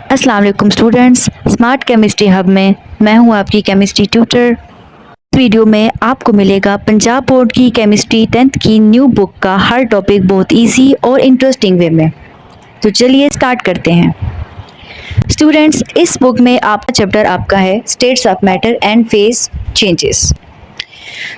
अस्सलाम वालेकुम students, smart chemistry hub में मैं हूं आपकी केमिस्ट्री ट्यूटर। इस वीडियो में आपको मिलेगा पंजाब बोर्ड की केमिस्ट्री 10th की न्यू बुक का हर टॉपिक बहुत इजी और इंटरेस्टिंग वे में। तो चलिए स्टार्ट करते हैं। स्टूडेंट्स, इस बुक में आपका चैप्टर आपका है states of matter and phase changes.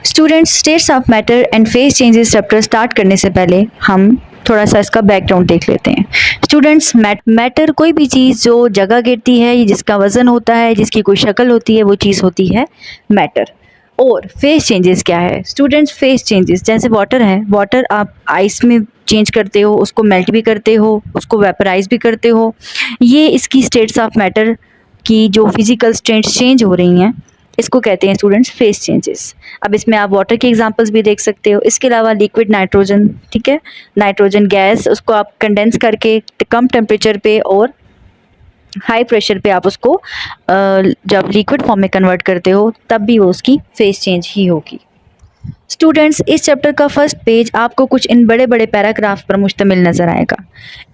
Students, states of matter and phase changes chapter start करने से पहले हम थोड़ा सा इसका बैकग्राउंड देख लेते हैं। स्टूडेंट्स, मैटर कोई भी चीज़ जो जगह गिरती है, जिसका वजन होता है, जिसकी कोई शक्ल होती है, वो चीज़ होती है मैटर। और फेज चेंजेस क्या है? स्टूडेंट्स, फेज चेंजेस जैसे वाटर है, वाटर आप आइस में चेंज करते हो, उसको मेल्ट भी करते हो, उसको वेपराइज भी करते हो। ये इसकी स्टेट्स ऑफ मैटर की जो फिजिकल स्टेट्स चेंज हो रही हैं, इसको कहते हैं स्टूडेंट्स फेज चेंजेस। अब इसमें आप वाटर के एग्जांपल्स भी देख सकते हो। इसके अलावा लिक्विड नाइट्रोजन, ठीक है, नाइट्रोजन गैस, उसको आप कंडेंस करके कम टेम्परेचर पे और हाई प्रेशर पे आप उसको जब लिक्विड फॉर्म में कन्वर्ट करते हो तब भी वो उसकी फेज चेंज ही होगी। स्टूडेंट्स, इस चैप्टर का फर्स्ट पेज आपको कुछ इन बड़े बड़े पैराग्राफ पर मुश्तमिल नज़र आएगा।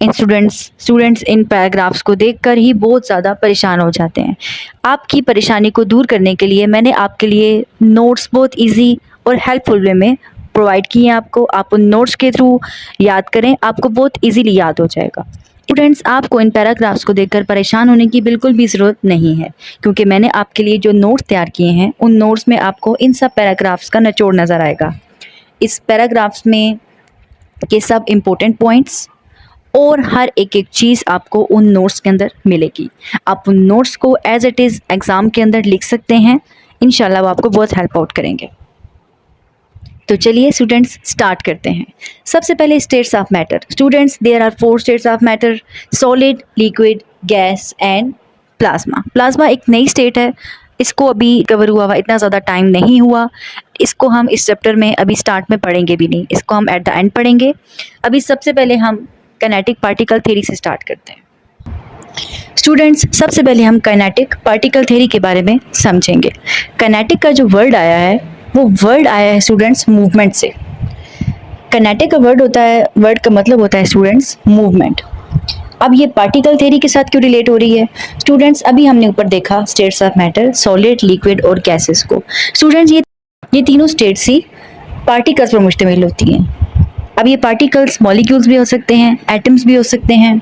इन स्टूडेंट्स इन पैराग्राफ्स को देखकर ही बहुत ज़्यादा परेशान हो जाते हैं। आपकी परेशानी को दूर करने के लिए मैंने आपके लिए नोट्स बहुत इजी और हेल्पफुल वे में प्रोवाइड किए हैं आपको। आप उन नोट्स के थ्रू याद करें, आपको बहुत ईजीली याद हो जाएगा। स्टूडेंट्स, आपको इन पैराग्राफ्स को देखकर परेशान होने की बिल्कुल भी ज़रूरत नहीं है, क्योंकि मैंने आपके लिए जो नोट्स तैयार किए हैं उन नोट्स में आपको इन सब पैराग्राफ्स का निचोड़ नज़र आएगा। इस पैराग्राफ्स में के सब इम्पोर्टेंट पॉइंट्स और हर एक एक चीज़ आपको उन नोट्स के अंदर मिलेगी। आप उन नोट्स को एज इट इज़ एग्ज़ाम के अंदर लिख सकते हैं। इंशाल्लाह वो आपको बहुत हेल्प आउट करेंगे। तो चलिए स्टूडेंट्स स्टार्ट करते हैं। सबसे पहले states of matter. Students, there are 4 states of matter: solid, liquid, gas and plasma. Plasma एक नई स्टेट है, इसको अभी कवर हुआ इतना ज़्यादा टाइम नहीं हुआ। इसको हम इस चैप्टर में अभी स्टार्ट में पढ़ेंगे भी नहीं, इसको हम एट द एंड पढ़ेंगे। अभी सबसे पहले हम काइनेटिक पार्टिकल थ्योरी से स्टार्ट करते हैं। स्टूडेंट्स, सबसे पहले हम काइनेटिक पार्टिकल थ्योरी के बारे में समझेंगे। काइनेटिक का जो वर्ड आया है वो वर्ड आया है स्टूडेंट्स मूवमेंट से। काइनेटिक का वर्ड का मतलब होता है स्टूडेंट्स मूवमेंट। अब ये पार्टिकल थ्योरी के साथ क्यों रिलेट हो रही है? स्टूडेंट्स, अभी हमने ऊपर देखा states of matter, solid, liquid और गैसेस को। स्टूडेंट्स, ये तीनों स्टेट्स ही पार्टिकल्स पर मुश्तमिल होती हैं। अब ये पार्टिकल्स मॉलिक्यूल्स भी हो सकते हैं, एटम्स भी हो सकते हैं।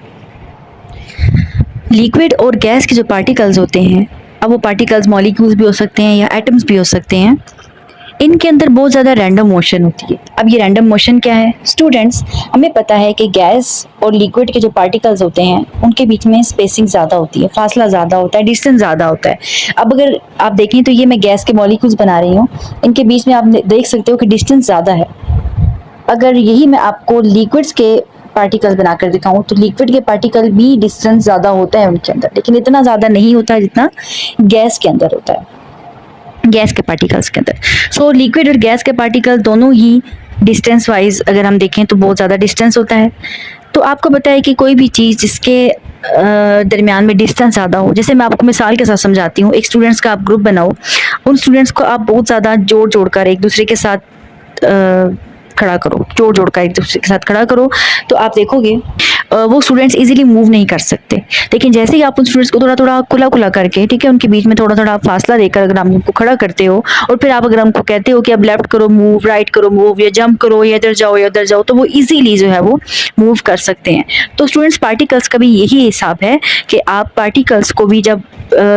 लिक्विड और गैस के जो पार्टिकल्स होते हैं, अब वो पार्टिकल्स मॉलिक्यूल्स भी हो सकते हैं या एटम्स भी हो सकते हैं। इनके अंदर बहुत ज़्यादा रैंडम मोशन होती है। अब ये रैंडम मोशन क्या है? स्टूडेंट्स, हमें पता है कि गैस और लिक्विड के जो पार्टिकल्स होते हैं उनके बीच में स्पेसिंग ज़्यादा होती है, फासला ज़्यादा होता है, डिस्टेंस ज़्यादा होता है। अब अगर आप देखें तो ये मैं गैस के मॉलिक्यूल्स बना रही हूँ, इनके बीच में आप देख सकते हो कि डिस्टेंस ज़्यादा है। अगर यही मैं आपको लिक्विड्स के पार्टिकल्स बनाकर दिखाऊं तो लिक्विड के पार्टिकल भी डिस्टेंस ज़्यादा होता है उनके अंदर, लेकिन इतना ज़्यादा नहीं होता जितना गैस के अंदर होता है, गैस के पार्टिकल्स के अंदर। सो लिक्विड और गैस के पार्टिकल दोनों ही डिस्टेंस वाइज अगर हम देखें तो बहुत ज़्यादा डिस्टेंस होता है। तो आपको पता है कि कोई भी चीज़ जिसके दरमियान में डिस्टेंस ज़्यादा हो, जैसे मैं आपको मिसाल के साथ समझाती हूँ। एक स्टूडेंट्स का आप ग्रुप बनाओ, उन स्टूडेंट्स को आप बहुत ज़्यादा जोड़ कर एक दूसरे के साथ खड़ा करो, जोड़ कर एक दूसरे के साथ खड़ा करो, तो आप देखोगे वो स्टूडेंट्स इजीली मूव नहीं कर सकते। लेकिन जैसे ही आप उन स्टूडेंट्स को थोड़ा थोड़ा खुला करके, ठीक है, उनके बीच में थोड़ा थोड़ा फासला देकर अगर आप उनको खड़ा करते हो और फिर आप अगर उनको कहते हो कि अब लेफ्ट करो मूव, राइट करो मूव, या जंप करो, या इधर जाओ या उधर जाओ, तो वो इजीली जो है वो मूव कर सकते हैं। तो स्टूडेंट्स, पार्टिकल्स का भी यही हिसाब है कि आप पार्टिकल्स को भी जब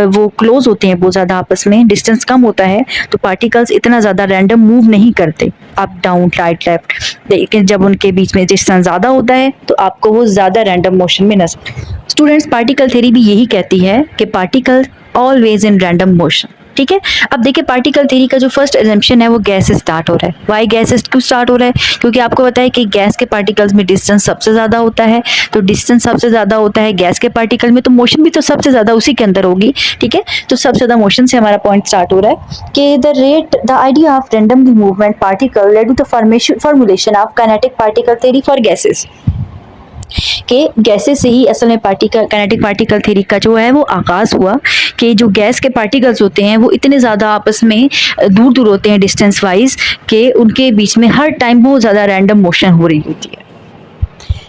वो क्लोज होते हैं बहुत ज़्यादा आपस में, डिस्टेंस कम होता है, तो पार्टिकल्स इतना ज़्यादा रैंडम मूव नहीं करते अप डाउन राइट लेफ्ट। लेकिन जब उनके बीच में डिस्टेंस ज़्यादा होता है तो आपको वो ज़्यादा रैंडम मोशन में नजर। स्टूडेंट्स, पार्टिकल थ्योरी भी यही कहती है कि particle always in random motion, ठीक है। अब देखिए, पार्टिकल थ्योरी का जो फर्स्ट एजम्पशन है वो गैस से स्टार्ट हो रहा है। वाई गैस से क्यों स्टार्ट हो रहा है? क्योंकि आपको पता है कि गैस के पार्टिकल्स में डिस्टेंस सबसे ज़्यादा होता है, तो डिस्टेंस सबसे ज़्यादा होता है गैस के पार्टिकल में, तो मोशन भी तो सबसे ज़्यादा उसी के अंदर होगी, ठीक है। तो सबसे ज़्यादा मोशन से हमारा पॉइंट स्टार्ट हो रहा है कि the idea of randomly movement particle led to the formulation of kinetic particle theory for gases. कि गैसेस से ही असल में काइनेटिक पार्टिकल थ्योरी का जो है वो आगाज़ हुआ कि जो गैस के पार्टिकल्स होते हैं वो इतने ज़्यादा आपस में दूर दूर होते हैं डिस्टेंस वाइज कि उनके बीच में हर टाइम बहुत ज़्यादा रैंडम मोशन हो रही होती है।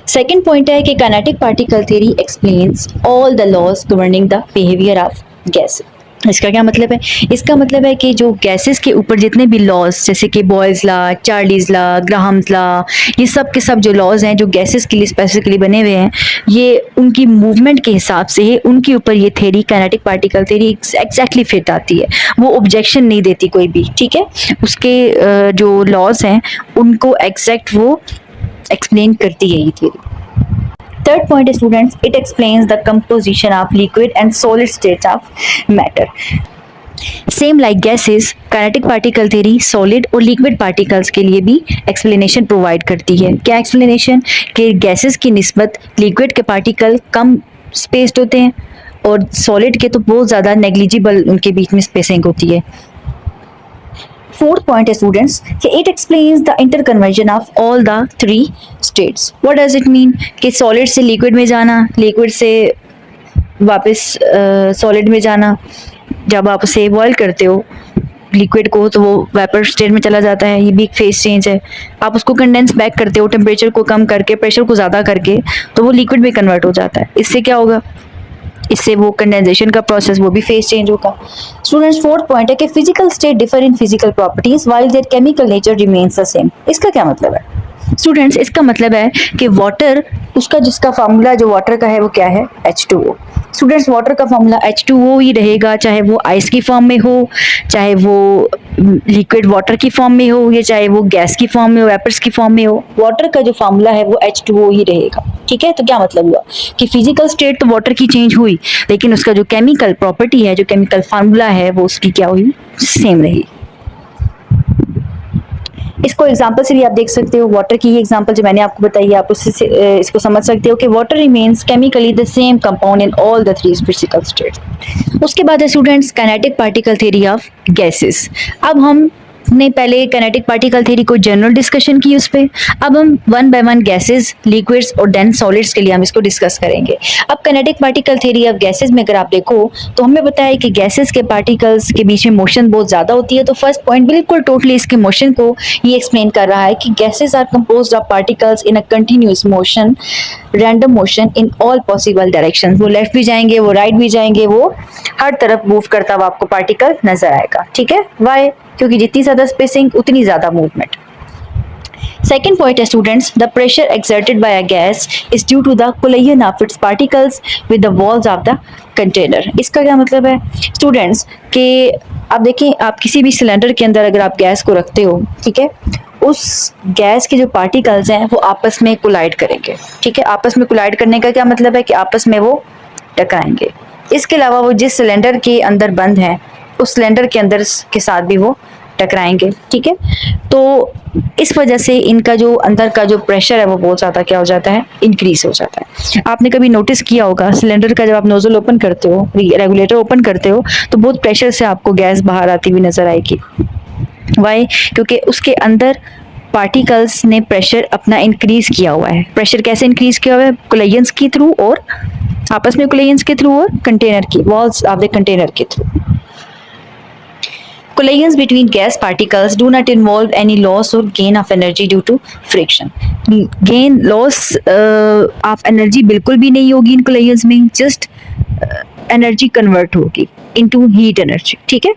सेकेंड पॉइंट है कि kinetic particle theory explains all the laws governing the behaviour of gas. इसका क्या मतलब है? इसका मतलब है कि जो गैसेस के ऊपर जितने भी लॉज, जैसे कि boys law, Charlie's law, Graham's law, ये सब के सब जो लॉज हैं जो गैसेस के लिए स्पेसिफिकली बने हुए हैं, ये उनकी मूवमेंट के हिसाब से उनके ऊपर ये theory, kinetic particle theory exactly fit आती है। वो ऑब्जेक्शन नहीं देती कोई भी, ठीक है। उसके जो लॉज हैं उनको एग्जैक्ट वो एक्सप्लेन करती है ये theory. Third point, students, it explains the composition of liquid and solid states of matter. Same like gases, kinetic particle theory solid और लिक्विड पार्टिकल्स के लिए भी एक्सप्लेनेशन प्रोवाइड करती है। क्या एक्सप्लेनेशन? कि गैसेस की निस्बत लिक्विड के पार्टिकल कम स्पेस्ड होते हैं और सॉलिड के तो बहुत ज़्यादा नेग्लिजिबल उनके बीच में स्पेसिंग होती है। फोर्थ पॉइंट है स्टूडेंट्स कि it explains the inter conversion of all the three states. What does it mean? कि सॉलिड से लिक्विड में जाना, लिक्विड से वापस सॉलिड में जाना। जब आप उसे बॉयल करते हो लिक्विड को तो वो वेपर स्टेट में चला जाता है, ये भी एक फेस चेंज है। आप उसको कंडेंस बैक करते हो टेम्परेचर को कम करके, प्रेशर को ज़्यादा करके, तो वो लिक्विड में कन्वर्ट हो जाता है। इससे क्या होगा? इससे वो कंडेंसेशन का प्रोसेस वो भी फेस चेंज होगा। स्टूडेंट्स, फोर्थ पॉइंट है कि physical state differ in physical properties while there chemical nature remains the same. इसका क्या मतलब है? स्टूडेंट्स, इसका मतलब है कि वाटर, उसका जिसका फार्मूला जो वाटर का है वो क्या है? H2O। स्टूडेंट्स, वाटर का फार्मूला H2O ही रहेगा, चाहे वो आइस की फॉर्म में हो, चाहे वो लिक्विड वाटर की फॉर्म में हो, या चाहे वो गैस की फॉर्म में हो, वेपर्स की फॉर्म में हो। वाटर का जो फार्मूला है वो H2O ही रहेगा, ठीक है। तो क्या मतलब हुआ कि फिजिकल स्टेट तो वाटर की चेंज हुई, लेकिन उसका जो केमिकल प्रॉपर्टी है, जो केमिकल फार्मूला है, वो उसकी क्या हुई? सेम रही। इसको एग्जांपल से भी आप देख सकते हो। वाटर की ही एग्जांपल जो मैंने आपको बताई है, आप उससे इसको समझ सकते हो कि water remains chemically the same compound in all the three physical states. उसके बाद है students kinetic particle theory of gases. अब हम ने पहले काइनेटिक पार्टिकल थ्योरी को जनरल डिस्कशन की उस पे, अब हम one by one gases, liquids और देन सॉलिड्स के लिए हम इसको डिस्कस करेंगे। अब kinetic particle theory of gases में अगर आप देखो तो हमें पता है कि गैसेस के पार्टिकल्स के बीच में मोशन बहुत ज़्यादा होती है। तो फर्स्ट पॉइंट बिल्कुल टोटली इसके मोशन को ये एक्सप्लेन कर रहा है कि gases are composed of particles in a continuous motion, random motion in all possible direction. वो लेफ्ट भी जाएंगे, वो राइट भी जाएंगे, वो हर तरफ मूव करता हुआ आपको पार्टिकल नजर आएगा, ठीक है। वाई? क्योंकि जितनी ज्यादा स्पेसिंग उतनी ज्यादा मूवमेंट। सेकेंड पॉइंट है students, the pressure exerted by a gas is due to the collision of its particles with the walls of the container. इसका क्या मतलब है स्टूडेंट्स? कि आप देखें, आप किसी भी सिलेंडर के अंदर अगर आप गैस को रखते हो, ठीक है, उस गैस के जो पार्टिकल्स हैं वो आपस में कोलाइड करेंगे, ठीक है। आपस में कोलाइड करने का क्या मतलब है? कि आपस में वो टकराएंगे। इसके अलावा वो जिस सिलेंडर के अंदर बंद है उस सिलेंडर के अंदर के साथ भी वो टकराएंगे, ठीक है। तो इस वजह से इनका जो अंदर का जो प्रेशर है वो बहुत ज़्यादा क्या हो जाता है? इंक्रीज हो जाता है। आपने कभी नोटिस किया होगा सिलेंडर का, जब आप नोजल ओपन करते हो, रेगुलेटर ओपन करते हो, तो बहुत प्रेशर से आपको गैस बाहर आती हुई नजर आएगी। वाई? क्योंकि उसके अंदर पार्टिकल्स ने प्रेशर अपना इंक्रीज किया हुआ है। प्रेशर कैसे इंक्रीज किया हुआ है? कोलिजन्स के थ्रू, और आपस में कोलिजन्स के थ्रू, और कंटेनर की वॉल्स ऑफ द कंटेनर के through. Collisions between gas particles do not involve any loss or gain of energy due to friction. Gain loss of energy बिल्कुल भी नहीं होगी इन collisions में, just energy convert होगी into heat energy, ठीक है।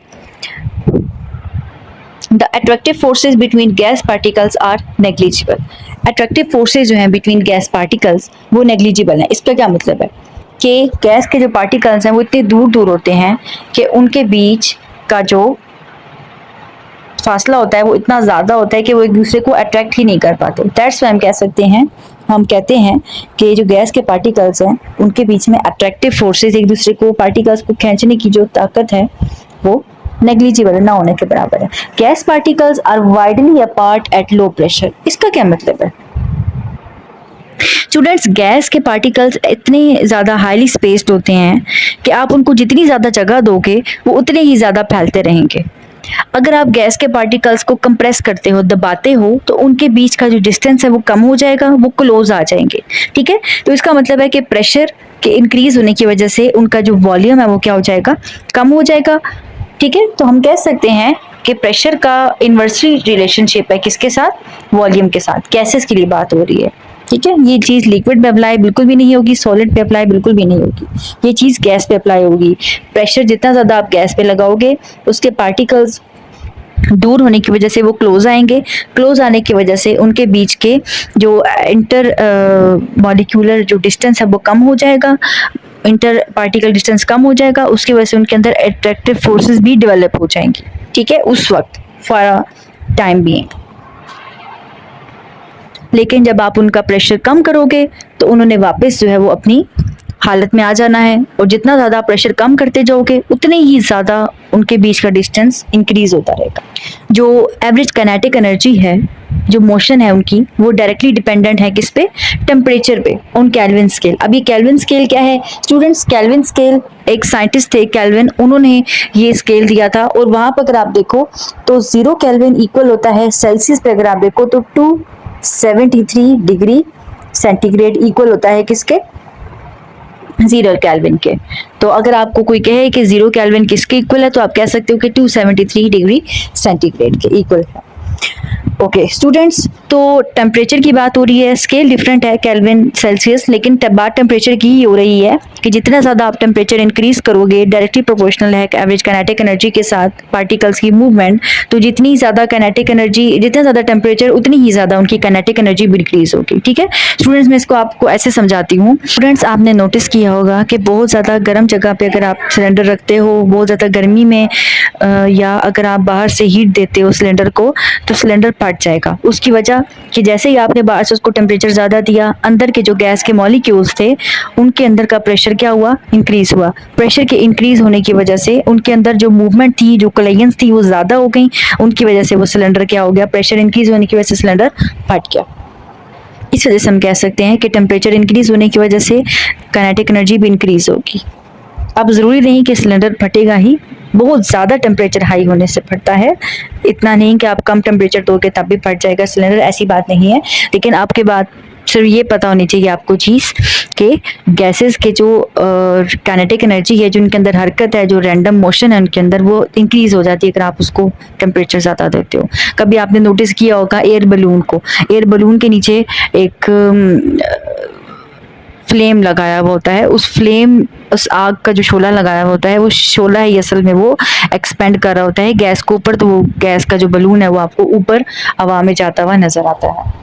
The attractive forces between gas particles are negligible. Attractive forces जो हैं between gas particles वो negligible हैं। इसका क्या मतलब है? कि गैस के जो particles हैं वो इतने दूर दूर होते हैं कि उनके बीच का जो फासला होता है वो इतना ज़्यादा होता है कि वो एक दूसरे को अट्रैक्ट ही नहीं कर पाते। दैट्स व्हाई हम कह सकते हैं, हम कहते हैं कि जो गैस के पार्टिकल्स हैं उनके बीच में अट्रैक्टिव फोर्सेस, एक दूसरे को पार्टिकल्स को खींचने की जो ताकत है वो नेग्लिजिबल, ना होने के बराबर है। Gas particles are widely apart at low pressure. इसका क्या मतलब है स्टूडेंट्स? गैस के पार्टिकल्स इतने ज़्यादा हाईली स्पेस्ड होते हैं कि आप उनको जितनी ज़्यादा जगह दोगे वो उतने ही ज़्यादा फैलते रहेंगे। अगर आप गैस के पार्टिकल्स को कंप्रेस करते हो, दबाते हो, तो उनके बीच का जो डिस्टेंस है वो कम हो जाएगा, वो क्लोज आ जाएंगे, ठीक है। तो इसका मतलब है कि प्रेशर के इंक्रीज होने की वजह से उनका जो वॉल्यूम है वो क्या हो जाएगा? कम हो जाएगा, ठीक है। तो हम कह सकते हैं कि प्रेशर का इन्वर्सली रिलेशनशिप है किसके साथ? वॉल्यूम के साथ। गैसेस के लिए बात हो रही है, ठीक है, ये चीज लिक्विड पे अप्लाई बिल्कुल भी नहीं होगी, सॉलिड पे अप्लाई बिल्कुल भी नहीं होगी, ये चीज गैस पे अप्लाई होगी। प्रेशर जितना ज्यादा आप गैस पे लगाओगे, उसके पार्टिकल्स दूर होने की वजह से वो क्लोज आएंगे, क्लोज आने की वजह से उनके बीच के जो इंटर मॉलिक्यूलर जो डिस्टेंस है वो कम हो जाएगा, इंटर पार्टिकल डिस्टेंस कम हो जाएगा, उसकी वजह से उनके अंदर अट्रैक्टिव फोर्सेस भी डेवलप हो जाएंगी। ठीक है, उस वक्त फॉर टाइम बीइंग। लेकिन जब आप उनका प्रेशर कम करोगे तो उन्होंने वापस जो है वो अपनी हालत में आ जाना है, और जितना ज़्यादा प्रेशर कम करते जाओगे उतनी ही ज़्यादा उनके बीच का डिस्टेंस इंक्रीज होता रहेगा। जो एवरेज काइनेटिक एनर्जी है, जो मोशन है उनकी, वो डायरेक्टली डिपेंडेंट है किस पे? टेम्परेचर पे, ऑन केल्विन स्केल। अब ये केल्विन स्केल क्या है स्टूडेंट्स? केल्विन स्केल एक साइंटिस्ट थे केल्विन, उन्होंने ये स्केल दिया था, और वहां पर अगर आप देखो तो 0 केल्विन इक्वल होता है सेल्सियस पे अगर आप देखो तो 273 डिग्री सेंटीग्रेड इक्वल होता है किसके? 0 केल्विन के। तो अगर आपको कोई कहे कि 0 केल्विन किसके इक्वल है तो आप कह सकते हो कि 273 डिग्री सेंटीग्रेड के इक्वल है। ओके स्टूडेंट्स, तो टेम्परेचर की बात हो रही है, स्केल डिफरेंट है केल्विन सेल्सियस, लेकिन बात टेम्परेचर की ही हो रही है कि जितना ज़्यादा आप टेम्परेचर इंक्रीज करोगे, डायरेक्टली प्रोपोर्शनल है एवरेज काइनेटिक एनर्जी के साथ पार्टिकल्स की मूवमेंट, तो जितनी ज़्यादा काइनेटिक एनर्जी, जितना ज़्यादा टेम्परेचर उतनी ही ज़्यादा उनकी काइनेटिक एनर्जी भी इंक्रीज होगी। ठीक है स्टूडेंट्स, मैं इसको आपको ऐसे समझाती हूँ। स्टूडेंट्स, आपने नोटिस किया होगा कि बहुत ज़्यादा गर्म जगह पे अगर आप सिलेंडर रखते हो, बहुत ज़्यादा गर्मी में या अगर आप बाहर से हीट देते हो सिलेंडर को, तो सिलेंडर फट जाएगा। उसकी वजह कि जैसे ही आपने बाहर से उसको टेम्परेचर ज़्यादा दिया, अंदर के जो गैस के मॉलिक्यूल्स थे उनके अंदर का प्रेशर क्या हुआ? इंक्रीज हुआ। प्रेशर के इंक्रीज होने की वजह से उनके अंदर जो मूवमेंट थी, जो कलेयंस थी, वो ज़्यादा हो गई, उनकी वजह से वो सिलेंडर क्या हो गया? प्रेशर इंक्रीज होने की वजह से सिलेंडर फट गया। इस वजह से हम कह सकते हैं कि टेम्परेचर इंक्रीज होने की वजह से काइनेटिक एनर्जी भी इंक्रीज होगी। अब ज़रूरी नहीं कि सिलेंडर फटेगा ही, बहुत ज़्यादा टेम्परेचर हाई होने से फटता है, इतना नहीं कि आप कम टेम्परेचर दोगे तब भी फट जाएगा सिलेंडर, ऐसी बात नहीं है। लेकिन आपके बात सिर्फ ये पता होनी चाहिए आपको चीज़ कि गैसेस के जो काइनेटिक एनर्जी है, जो उनके अंदर हरकत है, जो रैंडम मोशन है उनके अंदर, वो इंक्रीज हो जाती है अगर आप उसको टेम्परेचर ज़्यादा देते हो। कभी आपने नोटिस किया होगा एयर बलून को, एयर बलून के नीचे एक फ्लेम लगाया हुआ होता है, उस फ्लेम, उस आग का जो शोला लगाया हुआ होता है, वो शोला ही असल में वो एक्सपेंड कर रहा होता है गैस को ऊपर, तो वो गैस का जो बलून है वो आपको ऊपर हवा में जाता हुआ नजर आता है।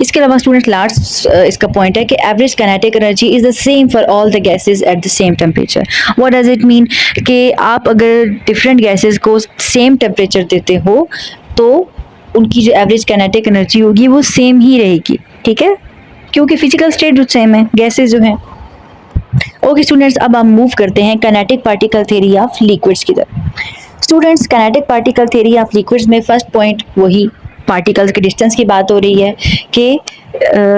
इसके अलावा स्टूडेंट लास्ट इसका पॉइंट है कि average kinetic energy is the same for all the gases at the same temperature. What does it mean? कि आप अगर डिफरेंट गैसेस को सेम टेम्परेचर देते हो तो उनकी जो एवरेज काइनेटिक एनर्जी होगी वो सेम ही रहेगी। ठीक है, क्योंकि फिजिकल स्टेट जो सेम है, गैसेस जो हैं। ओके स्टूडेंट्स, अब हम मूव करते हैं kinetic particle theory of liquids की तरफ। Students, kinetic particle theory of liquids में फर्स्ट पॉइंट वही पार्टिकल्स के डिस्टेंस की बात हो रही है कि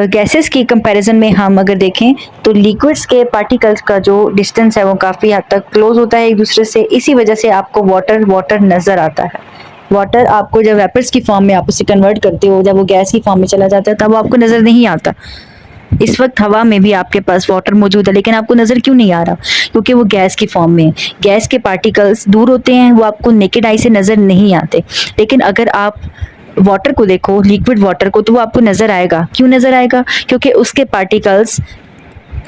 गैसेस की कंपैरिजन में हम अगर देखें तो लिक्विड्स के पार्टिकल्स का जो डिस्टेंस है वो काफ़ी हद तक क्लोज होता है एक दूसरे से। इसी वजह से आपको वाटर नज़र आता है। वाटर आपको जब वेपर्स की फॉर्म में आप उसे कन्वर्ट करते हो, जब वो गैस की फॉर्म में चला जाता है तब वो आपको नज़र नहीं आता। इस वक्त हवा में भी आपके पास वाटर मौजूद है, लेकिन आपको नज़र क्यों नहीं आ रहा? क्योंकि वो गैस की फॉर्म में है। गैस के पार्टिकल्स दूर होते हैं, वो आपको नेकेड आई से नज़र नहीं आते। लेकिन अगर आप वाटर को देखो, लिक्विड वाटर को, तो वो आपको नज़र आएगा। क्यों नज़र आएगा? क्योंकि उसके पार्टिकल्स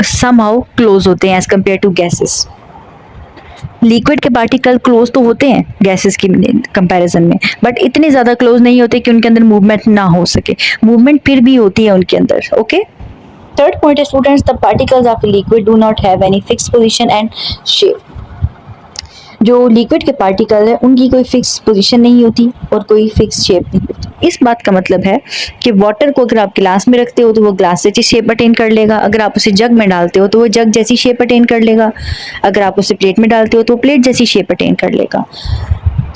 समहाउ क्लोज होते हैं as compare to gases. Liquid के पार्टिकल क्लोज तो होते हैं गैसेस की कंपैरिजन में, बट इतने ज़्यादा क्लोज नहीं होते कि उनके अंदर मूवमेंट ना हो सके। मूवमेंट फिर भी होती है उनके अंदर। ओके, थर्ड पॉइंट है students, the particles of liquid do not have any fixed position and shape. जो लिक्विड के पार्टिकल है उनकी कोई फिक्स पोजीशन नहीं होती और कोई फिक्स शेप नहीं होती। इस बात का मतलब है कि वाटर को अगर आप गिलास में रखते हो तो वो ग्लास जैसी शेप अटेन कर लेगा, अगर आप उसे जग में डालते हो तो वो जग जैसी शेप अटेन कर लेगा, अगर आप उसे प्लेट में डालते हो तो प्लेट जैसी शेप अटेन कर लेगा।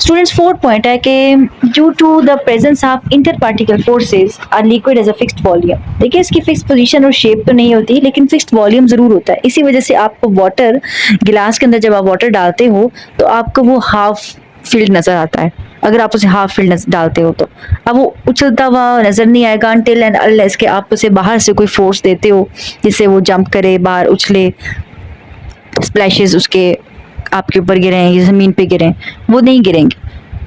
स्टूडेंट्स, फोर्थ पॉइंट है कि due to the presence of inter particle forces are liquid as a fixed volume. देखिए, इसकी फिक्स पोजीशन और शेप तो नहीं होती, लेकिन फिक्स्ड वॉल्यूम जरूर होता है। इसी वजह से आपको वाटर गिलास के अंदर जब आप वाटर डालते हो तो आपको वो हाफ फील्ड नजर आता है। अगर आप उसे हाफ फील्ड डालते हो तो अब वो उछलता हुआ नजर नहीं आएगा अनटिल एंड अनलेस के आप उसे बाहर से कोई फोर्स देते हो जिससे वो जंप करे, बाहर उछले, स्प्लैशेस उसके आपके ऊपर गिरे हैं या ज़मीन पे गिरे, वो नहीं गिरेंगे।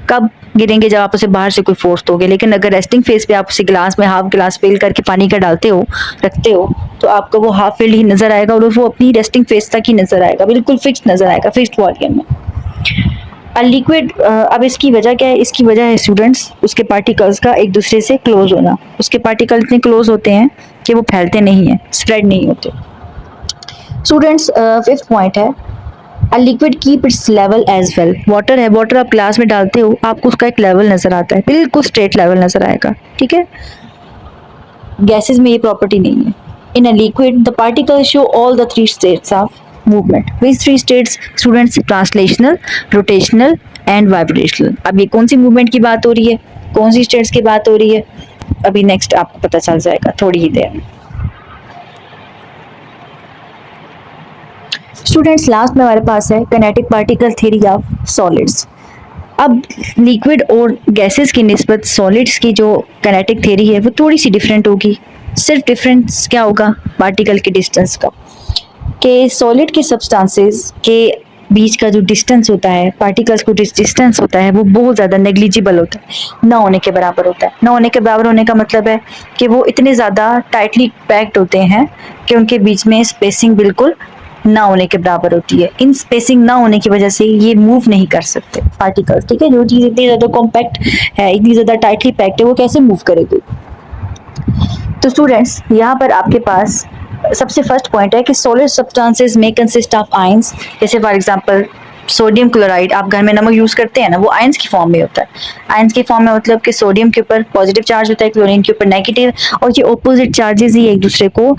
कब? गिरेंगे जब आप उसे बाहर से कोई फोर्स दोगे। लेकिन अगर रेस्टिंग फेज पे आप उसे ग्लास में हाफ ग्लास फिल करके पानी का डालते हो, रखते हो, तो आपको वो हाफ फिल्ड ही नजर आएगा और वो अपनी रेस्टिंग फेज तक ही नजर आएगा, बिल्कुल फिक्स नजर आएगा, फिक्स्ड वॉल्यूम में। लिक्विड, अब इसकी वजह क्या है? इसकी वजह है स्टूडेंट्स उसके पार्टिकल्स का एक दूसरे से क्लोज होना। उसके पार्टिकल इतने क्लोज होते हैं कि वो फैलते नहीं हैं, स्प्रेड नहीं होते। स्टूडेंट्स, फिफ्थ पॉइंट है a liquid keep its level as well. Water है, वाटर आप ग्लास में डालते हो, आपको उसका एक लेवल नजर आता है, बिल्कुल स्ट्रेट लेवल नजर आएगा, ठीक है। गैसेस में ये प्रॉपर्टी नहीं है। In a liquid the particles show all the three states of movement. Which three states students? Translational, rotational and vibrational. अब ये कौन सी मूवमेंट की बात हो रही है, कौन सी स्टेट्स की बात हो रही है, अभी नेक्स्ट आपको पता चल जाएगा थोड़ी ही देर में। स्टूडेंट्स, लास्ट में हमारे पास है kinetic particle theory of solids. अब लिक्विड और गैसेस की निस्बत सॉलिड्स की जो किनेटिक थ्योरी है वो थोड़ी सी डिफरेंट होगी। सिर्फ डिफरेंस क्या होगा? पार्टिकल के डिस्टेंस का, कि सॉलिड के सब्सटेंसेस के बीच का जो डिस्टेंस होता है, पार्टिकल्स को डिस्टेंस होता है, वो बहुत ज़्यादा नेग्लिजिबल होता है, ना होने के बराबर होता है। ना होने के बराबर होने का मतलब है कि वो इतने ज़्यादा टाइटली पैक्ड होते हैं कि उनके बीच में स्पेसिंग बिल्कुल ना होने के बराबर होती है। इन स्पेसिंग ना होने की वजह से ये मूव नहीं कर सकते पार्टिकल्स, ठीक है। जो चीज़ इतनी ज़्यादा कॉम्पैक्ट है, इतनी ज़्यादा टाइटली पैक्ड है, वो कैसे मूव करेगी? तो स्टूडेंट्स, यहाँ पर आपके पास सबसे फर्स्ट पॉइंट है कि सॉलिड सब्सटेंसेस में कंसिस्ट ऑफ आयंस। जैसे फॉर एग्जांपल सोडियम क्लोराइड, आप घर में नमक यूज करते हैं ना, वो आयंस की फॉर्म में होता है। आयंस की फॉर्म में मतलब कि सोडियम के ऊपर पॉजिटिव चार्ज होता है, क्लोरीन के ऊपर नेगेटिव, और ये ऑपोजिट चार्जेस ही एक दूसरे को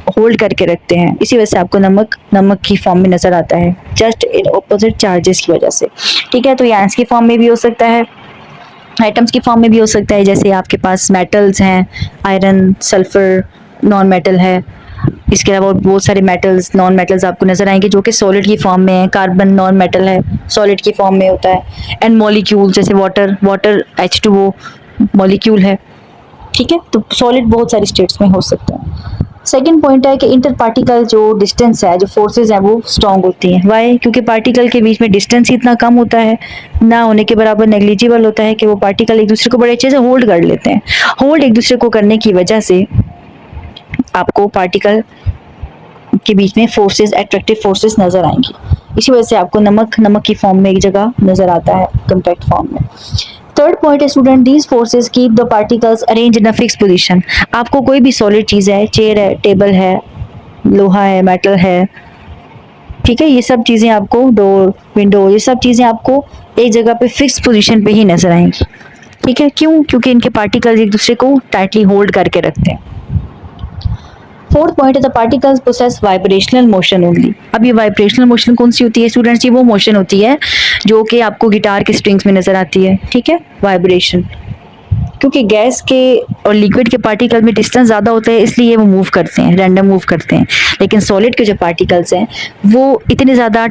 होल्ड करके रखते हैं। इसी वजह से आपको नमक नमक की फॉर्म में नजर आता है, जस्ट इन ऑपोजिट चार्जेस की वजह से, ठीक है। तो ये आयंस की फॉर्म में भी हो सकता है, एटम्स की फॉर्म में भी हो सकता है। जैसे आपके पास मेटल्स हैं, आयरन, सल्फर नॉन मेटल है। इसके अलावा बहुत सारे मेटल्स, नॉन मेटल्स आपको नजर आएंगे जो कि सॉलिड की फॉर्म में है। कार्बन नॉन मेटल है, सॉलिड की फॉर्म में होता है। एंड मॉलिक्यूल, जैसे वाटर, वाटर H2O मॉलिक्यूल है, ठीक है। तो सॉलिड बहुत सारी स्टेट्स में हो सकता है। सेकेंड पॉइंट है कि इंटर पार्टिकल जो डिस्टेंस है, जो फोर्सेज हैं, वो स्ट्रॉन्ग होती हैं। वाई? क्योंकि पार्टिकल के बीच में डिस्टेंस ही इतना कम होता है, ना होने के बराबर नेग्लिजिबल होता है, कि वो पार्टिकल एक दूसरे को बड़े अच्छे से होल्ड कर लेते हैं। होल्ड एक दूसरे को करने की वजह से आपको पार्टिकल के बीच में फोर्सेस, एट्रैक्टिव फोर्सेस नजर आएंगी। इसी वजह से आपको नमक नमक की फॉर्म में एक जगह नजर आता है, कॉम्पैक्ट फॉर्म में। थर्ड पॉइंट है student, these forces keep the particles arrange in a fix position. आपको कोई भी सॉलिड चीज है, चेयर है, टेबल है, लोहा है, मेटल है, ठीक है, ये सब चीजें आपको, डोर, विंडो, ये सब चीजें आपको एक जगह पे फिक्स पोजीशन पे ही नजर आएंगी, ठीक है। क्यों? क्योंकि इनके पार्टिकल्स एक दूसरे को टाइटली होल्ड करके रखते हैं। फोर्थ पॉइंट है the particles possess vibrational motion only. अब ये वाइब्रेशनल मोशन कौन सी होती है स्टूडेंट्स? ये वो मोशन होती है जो कि आपको गिटार के स्ट्रिंग्स में नजर आती है, ठीक है, वाइब्रेशन। क्योंकि गैस के और लिक्विड के पार्टिकल में डिस्टेंस ज़्यादा होता है, इसलिए वो मूव करते हैं, रैंडम मूव करते हैं। लेकिन सॉलिड के जो पार्टिकल्स हैं वो इतने ज़्यादा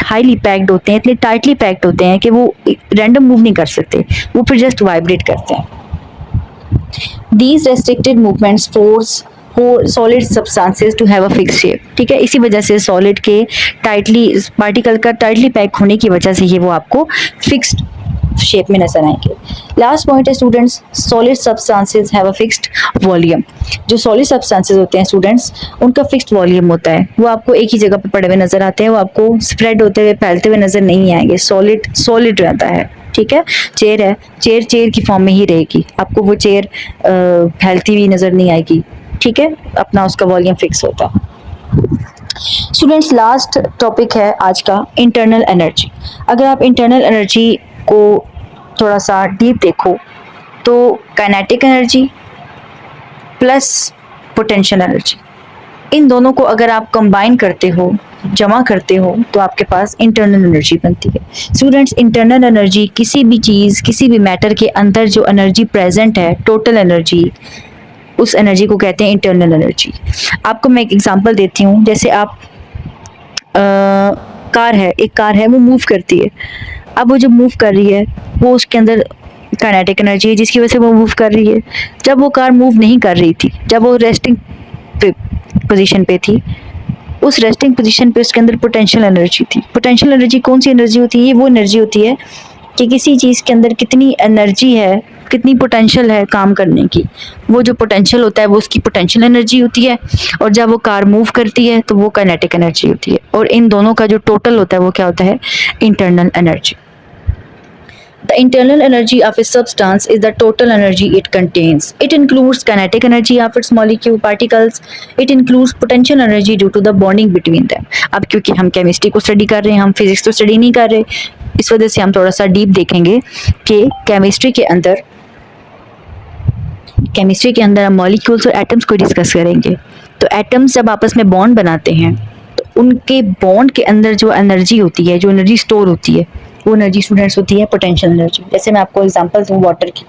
हाईली पैक्ड होते हैं, इतने टाइटली पैक्ड होते हैं कि वो रैंडम मूव नहीं कर सकते, वो फिर जस्ट वाइब्रेट करते हैं। These restricted movements force solid substances to have a fix shape, ठीक है। इसी वजह से सॉलिड के टाइटली, पार्टिकल का टाइटली पैक होने की वजह से ये वो आपको फिक्स्ड शेप में नजर आएंगे। लास्ट पॉइंट है students, solid substances have a fixed volume. जो सॉलिड सब्सटेंसेस होते हैं स्टूडेंट्स, उनका फिक्स्ड वॉल्यूम होता है, वो आपको एक ही जगह पर पड़े हुए नजर आते हैं, वो आपको स्प्रेड होते हुए, फैलते हुए नजर नहीं आएंगे। सॉलिड सॉलिड रहता है, ठीक है। चेयर है, चेयर चेयर की फॉर्म में ही रहेगी, आपको वो चेयर फैलती हुई नजर नहीं आएगी, ठीक है, अपना उसका वॉल्यूम फिक्स होता है। स्टूडेंट्स, लास्ट टॉपिक है आज का, इंटरनल एनर्जी। अगर आप इंटरनल एनर्जी को थोड़ा सा डीप देखो तो kinetic energy plus potential energy, इन दोनों को अगर आप कंबाइन करते हो, जमा करते हो, तो आपके पास इंटरनल एनर्जी बनती है। स्टूडेंट्स, इंटरनल एनर्जी किसी भी चीज़, किसी भी मैटर के अंदर जो एनर्जी प्रेजेंट है, टोटल एनर्जी, उस एनर्जी को कहते हैं इंटरनल एनर्जी। आपको मैं एक एग्जांपल देती हूँ। जैसे आप कार है, एक कार है, वो मूव करती है। अब वो जब मूव कर रही है, वो उसके अंदर काइनेटिक एनर्जी है जिसकी वजह से वो मूव कर रही है। जब वो कार मूव नहीं कर रही थी, जब वो रेस्टिंग पोजीशन पे थी, उस रेस्टिंग पोजीशन पे उसके अंदर पोटेंशियल एनर्जी थी। पोटेंशियल एनर्जी कौन सी एनर्जी होती है? ये वो एनर्जी होती है कि किसी चीज़ के अंदर कितनी एनर्जी है, कितनी पोटेंशियल है काम करने की। वो जो पोटेंशियल होता है वो उसकी पोटेंशियल एनर्जी होती है, और जब वो कार मूव करती है तो वो काइनेटिक एनर्जी होती है, और इन दोनों का जो टोटल होता है वो क्या होता है, internal energy. The internal energy of a substance is the total energy it contains. It includes kinetic energy of its molecule particles. It includes potential energy due to the bonding between them. अब क्योंकि हम chemistry को study कर रहे हैं, हम physics तो study नहीं कर रहे, इस वजह से हम थोड़ा सा डीप देखेंगे कि केमिस्ट्री के अंदर हम मॉलिक्यूल्स और एटम्स को डिस्कस करेंगे। तो एटम्स जब आपस में बॉन्ड बनाते हैं तो उनके बॉन्ड के अंदर जो एनर्जी होती है, जो एनर्जी स्टोर होती है, वो एनर्जी स्टूडेंट्स होती है पोटेंशियल एनर्जी। जैसे मैं आपको एग्जांपल दूं वाटर की,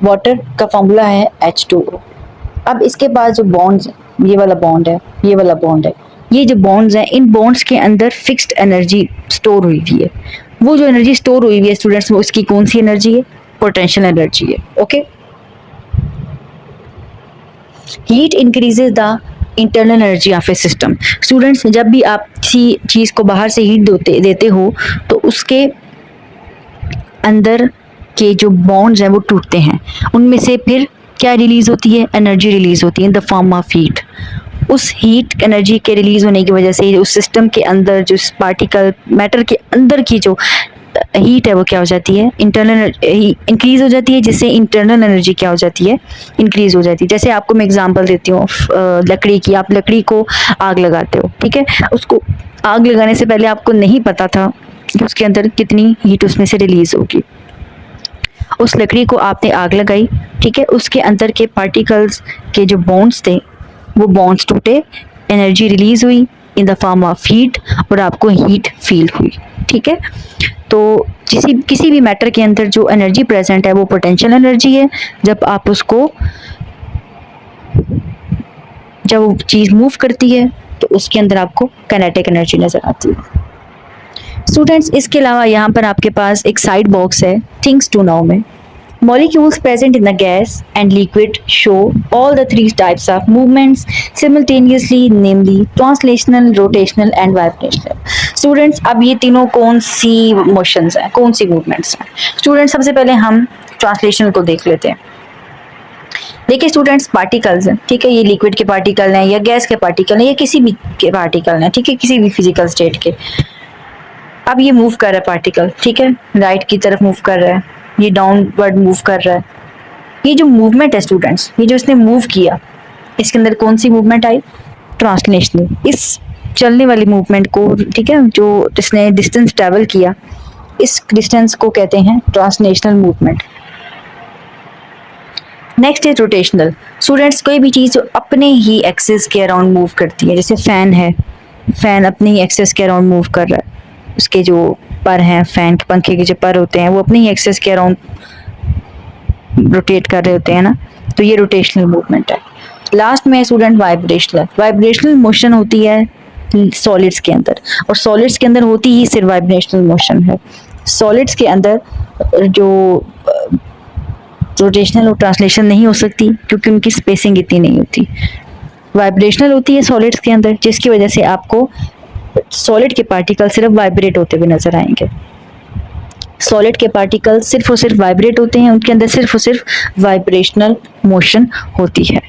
वाटर का फॉर्मूला है H2O। अब इसके पास जो बॉन्ड्स, ये वाला बॉन्ड है, ये वाला बॉन्ड है, ये जो बॉन्ड्स हैं, इन बॉन्ड्स के अंदर फिक्स्ड एनर्जी स्टोर हुई हुई है। वो जो एनर्जी स्टोर हुई हुई है स्टूडेंट्स, वो उसकी कौन सी एनर्जी है, पोटेंशियल एनर्जी है। Okay, heat increases the internal energy of A system. Students, जब भी आप किसी चीज़ को बाहर से हीट देते हो तो उसके अंदर के जो बॉन्ड्स हैं वो टूटते हैं, उनमें से फिर क्या रिलीज होती है, एनर्जी रिलीज होती है in the form of heat. उस हीट एनर्जी के रिलीज होने की वजह से उस सिस्टम के अंदर जो पार्टिकल मैटर के अंदर की जो हीट है वो क्या हो जाती है, इंटरनल इंक्रीज हो जाती है, जिससे इंटरनल एनर्जी क्या हो जाती है, इंक्रीज हो जाती है। जैसे आपको मैं एग्जांपल देती हूँ लकड़ी की। आप लकड़ी को आग लगाते हो, ठीक है, उसको आग लगाने से पहले आपको नहीं पता था कि उसके अंदर कितनी हीट उसमें से रिलीज होगी। उस लकड़ी को आपने आग लगाई, ठीक है, उसके अंदर के पार्टिकल्स के जो बॉन्ड्स थे वो बॉन्ड्स टूटे, एनर्जी रिलीज हुई in the form of heat, और आपको हीट फील हुई। ठीक है, तो किसी भी मैटर के अंदर जो एनर्जी प्रेजेंट है वो पोटेंशियल एनर्जी है। जब वो चीज़ मूव करती है तो उसके अंदर आपको काइनेटिक एनर्जी नजर आती है। स्टूडेंट्स, इसके अलावा यहाँ पर आपके पास एक साइड बॉक्स है थिंग्स टू नो में। Molecules present in the gas and liquid show all the three types of movements simultaneously, namely translational, rotational and vibrational. Students, अब ये तीनों कौन सी motions हैं, कौन सी movements हैं? Students, सबसे पहले हम translation को देख लेते हैं। देखिए स्टूडेंट्स, पार्टिकल्स हैं, ठीक है, ये लिक्विड के पार्टिकल हैं या गैस के पार्टिकल हैं या किसी भी के पार्टिकल हैं, ठीक है, किसी भी फिजिकल स्टेट के। अब ये मूव कर रहा है पार्टिकल, ठीक है, राइट की तरफ मूव कर रहा है, ये डाउनवर्ड मूव कर रहा है। ये जो मूवमेंट है स्टूडेंट्स, ये जो इसने मूव किया, इसके अंदर कौन सी मूवमेंट आई, ट्रांसलेशनल। इस चलने वाली मूवमेंट को, ठीक है, जो इसने डिस्टेंस ट्रेवल किया, इस डिस्टेंस को कहते हैं translational movement. Next is rotational. Students, कोई भी चीज़ जो अपने ही एक्सिस के अराउंड मूव करती है, जैसे फैन है, फैन अपने ही एक्सिस के अराउंड मूव कर रहा है, उसके जो पर हैं, फैन के पंखे के जो पर होते हैं वो अपने ही एक्सिस के अराउंड रोटेट कर रहे होते हैं ना, तो ये रोटेशनल मूवमेंट है। लास्ट में स्टूडेंट वाइब्रेशनल। वाइब्रेशनल मोशन होती है सॉलिड्स के अंदर, और सॉलिड्स के अंदर होती ही सिर्फ वाइब्रेशनल मोशन है। सॉलिड्स के अंदर जो रोटेशनल और ट्रांसलेशन नहीं हो सकती क्योंकि उनकी स्पेसिंग इतनी नहीं होती। वाइब्रेशनल होती है सॉलिड्स के अंदर, जिसकी वजह से आपको सॉलिड के पार्टिकल सिर्फ वाइब्रेट होते हुए नजर आएंगे। सॉलिड के पार्टिकल सिर्फ और सिर्फ वाइब्रेट होते हैं, उनके अंदर सिर्फ और सिर्फ वाइब्रेशनल मोशन होती है।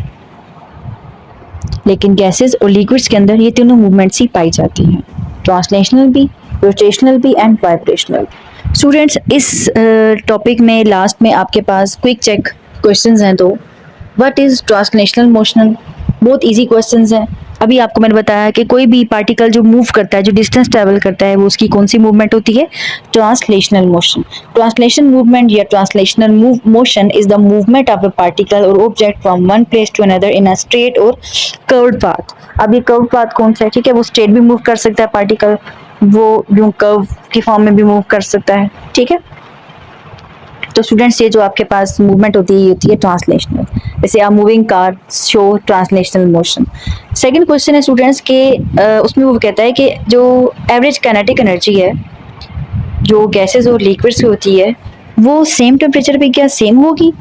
लेकिन गैसेस और लिक्विड्स के अंदर ये तीनों मूवमेंट्स ही पाई जाती हैं, ट्रांसलेशनल भी, रोटेशनल भी एंड वाइब्रेशनल। स्टूडेंट्स, इस टॉपिक में लास्ट में आपके पास क्विक चेक क्वेश्चंस हैं। तो व्हाट इज ट्रांसलेशनल मोशन? बहुत इजी क्वेश्चंस हैं। अभी आपको मैंने बताया कि कोई भी पार्टिकल जो मूव करता है, जो डिस्टेंस ट्रेवल करता है, वो उसकी कौन सी मूवमेंट होती है, ट्रांसलेशनल मोशन। ट्रांसलेशन मूवमेंट या translational motion is the movement of a particle or object from one place to another in a straight or curved path. अब ये कर्व्ड पाथ कौन सा है, ठीक है, वो स्ट्रेट भी मूव कर सकता है पार्टिकल, वो यूं कर्व की फॉर्म में भी मूव कर सकता है, ठीक है। तो स्टूडेंट्स, ये जो आपके पास मूवमेंट होती है ये होती है ट्रांसलेशनल। जैसे a moving car show translational motion. Second question है स्टूडेंट्स के उसमें वो कहता है कि जो एवरेज काइनेटिक एनर्जी है जो गैसेस और लिक्विड्स की होती है वो सेम टेम्परेचर पे क्या सेम होगी?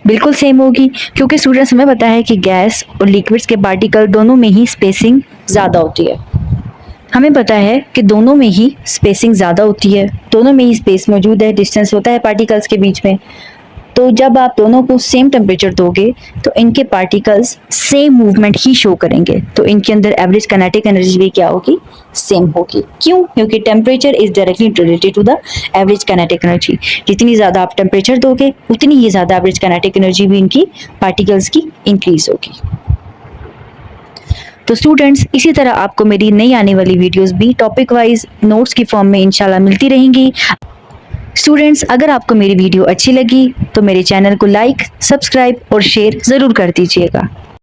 बिल्कुल सेम होगी, क्योंकि स्टूडेंट्स हमें पता है कि गैस और लिक्विड्स के पार्टिकल दोनों में ही स्पेसिंग ज़्यादा होती है। हमें पता है कि दोनों में ही स्पेसिंग ज़्यादा होती है, दोनों में ही स्पेस मौजूद है, डिस्टेंस होता है पार्टिकल्स के बीच में। तो जब आप दोनों को सेम टेम्परेचर दोगे तो इनके पार्टिकल्स सेम मूवमेंट ही शो करेंगे, तो इनके अंदर एवरेज काइनेटिक एनर्जी भी क्या होगी, सेम होगी। क्यों? क्योंकि temperature is directly related to the average kinetic energy. जितनी ज़्यादा आप टेम्परेचर दोगे उतनी ही ज़्यादा एवरेज काइनेटिक एनर्जी भी इनकी पार्टिकल्स की इंक्रीज होगी। तो स्टूडेंट्स, इसी तरह आपको मेरी नई आने वाली वीडियोस भी टॉपिक वाइज नोट्स की फॉर्म में इंशाल्लाह मिलती रहेंगी। स्टूडेंट्स, अगर आपको मेरी वीडियो अच्छी लगी तो मेरे चैनल को लाइक, सब्सक्राइब और शेयर ज़रूर कर दीजिएगा।